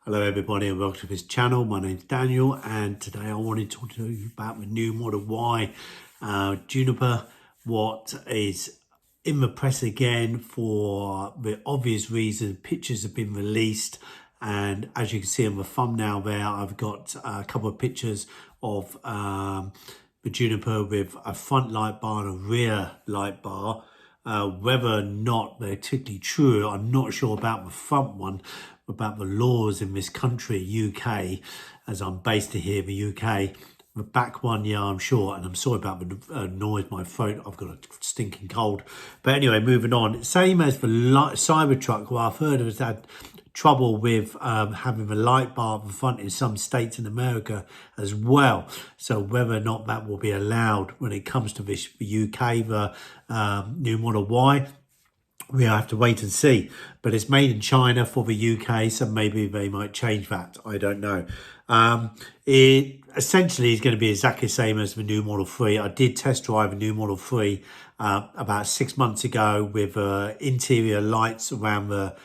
Hello everybody and welcome to this channel. My name's Daniel and today I wanted to talk to you about the new Model Y Juniper. What is in the press again for the obvious reason. Pictures have been released and as you can see on the thumbnail there, I've got a couple of pictures of the Juniper with a front light bar and a rear light bar. Whether or not they're particularly true, I'm not sure about the front one, about the laws in this country, UK, as I'm based here in the UK. The back one, yeah, I'm sure, and I'm sorry about the noise, my throat, I've got a stinking cold. But anyway, moving on. Same as the Cybertruck, well, I've heard has had trouble with having the light bar at the front in some states in America as well. So whether or not that will be allowed when it comes to this UK, the new Model Y, we have to wait and see. But it's made in China for the UK, so maybe they might change that. I don't know. It essentially is going to be exactly the same as the new Model 3. I did test drive a new Model 3 about 6 months ago with interior lights around the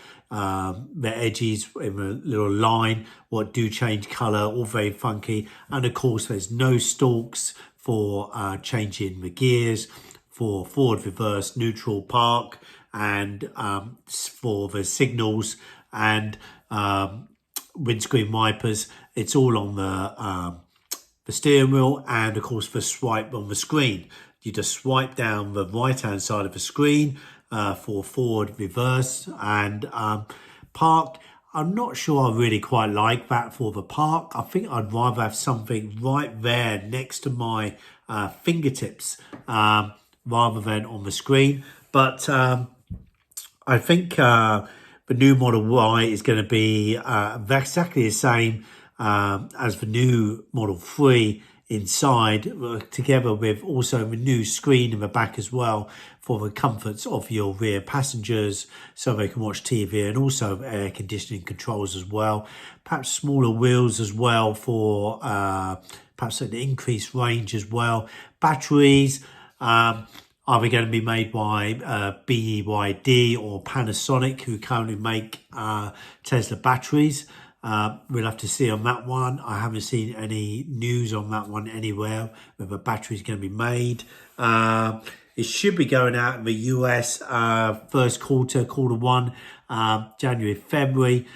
edges in a little line, what do change colour, all very funky. And of course, there's no stalks for changing the gears, for forward, reverse, neutral, park, and for the signals and windscreen wipers. It's all on the steering wheel and of course the swipe on the screen. You just swipe down the right hand side of the screen for forward, reverse, and park. I'm not sure I really quite like that for the park. I think I'd rather have something right there next to my fingertips rather than on the screen. But I think the new Model Y is going to be exactly the same as the new Model 3 inside, together with also the new screen in the back as well for the comforts of your rear passengers so they can watch TV, and also air conditioning controls as well. Perhaps smaller wheels as well for perhaps an increased range as well. Batteries, are they going to be made by BYD or Panasonic, who currently make Tesla batteries? We'll have to see on that one. I haven't seen any news on that one anywhere, whether the battery is going to be made. It should be going out in the US first quarter one, January, February.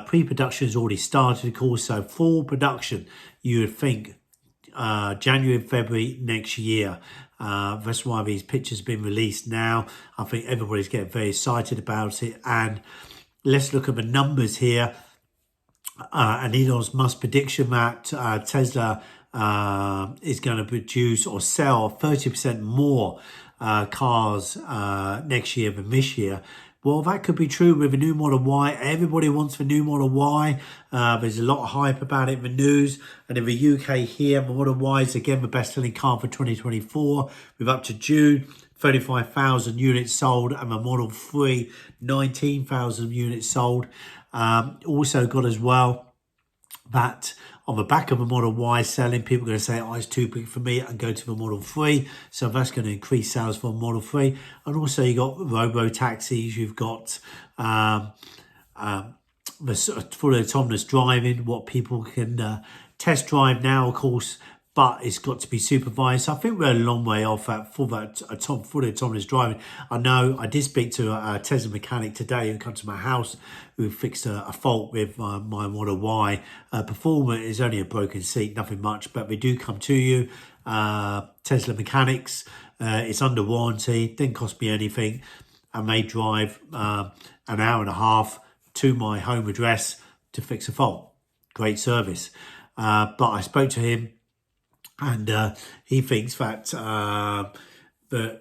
Pre-production has already started, of course, so full production, you would think, January and February next year. That's why these pictures have been released now. I think everybody's getting very excited about it. And let's look at the numbers here. And Elon Musk's prediction that Tesla is going to produce or sell 30% more cars next year than this year. Well, that could be true with the new Model Y. Everybody wants the new Model Y. There's a lot of hype about it in the news. And in the UK here, the Model Y is again the best-selling car for 2024. With up to June, 35,000 units sold. And the Model 3, 19,000 units sold. Also got as well that on the back of a Model Y selling, people are going to say, oh, it's too big for me, and go to the Model 3. So that's going to increase sales for Model 3. And also you got robo-taxis, you've got the fully autonomous driving, what people can test drive now, of course, but it's got to be supervised. So I think we're a long way off that fully autonomous driving. I know I did speak to a Tesla mechanic today who came to my house, who fixed a fault with my Model Y. Performance is only a broken seat, nothing much, but they do come to you. Tesla mechanics, it's under warranty, didn't cost me anything, and they drive an hour and a half to my home address to fix a fault. Great service. But I spoke to him, and he thinks that the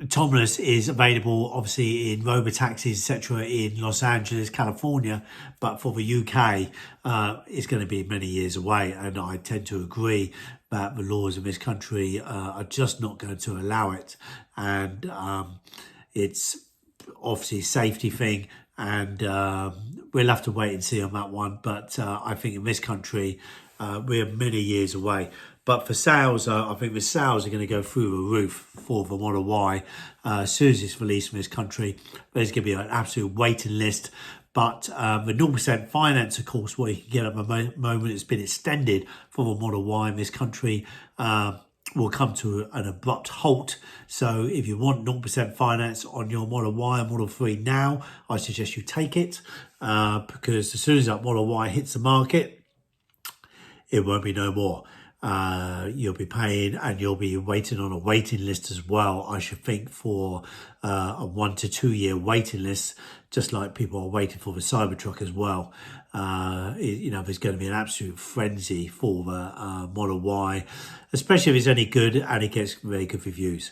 autonomous is available, obviously, in robo-taxis, etc., in Los Angeles, California, but for the UK, it's going to be many years away. And I tend to agree that the laws in this country are just not going to allow it. And it's obviously a safety thing, and we'll have to wait and see on that one. But I think in this country, we're many years away. But for sales, I think the sales are going to go through the roof for the Model Y. As soon as it's released from this country, there's going to be an absolute waiting list. But the 0% finance, of course, what you can get at the moment, has been extended for the Model Y in this country. Will come to an abrupt halt. So if you want 0% finance on your Model Y and Model 3 now, I suggest you take it, because as soon as that Model Y hits the market, it won't be no more. You'll be paying, and you'll be waiting on a waiting list as well, I should think, for a 1 to 2 year waiting list, just like people are waiting for the Cybertruck as well. You know, there's going to be an absolute frenzy for the Model Y, especially if it's any good and it gets very good reviews.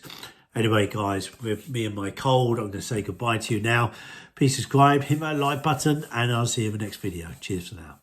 Anyway, guys, with me and my cold, I'm going to say goodbye to you now. Please subscribe, hit that like button, and I'll see you in the next video. Cheers for now.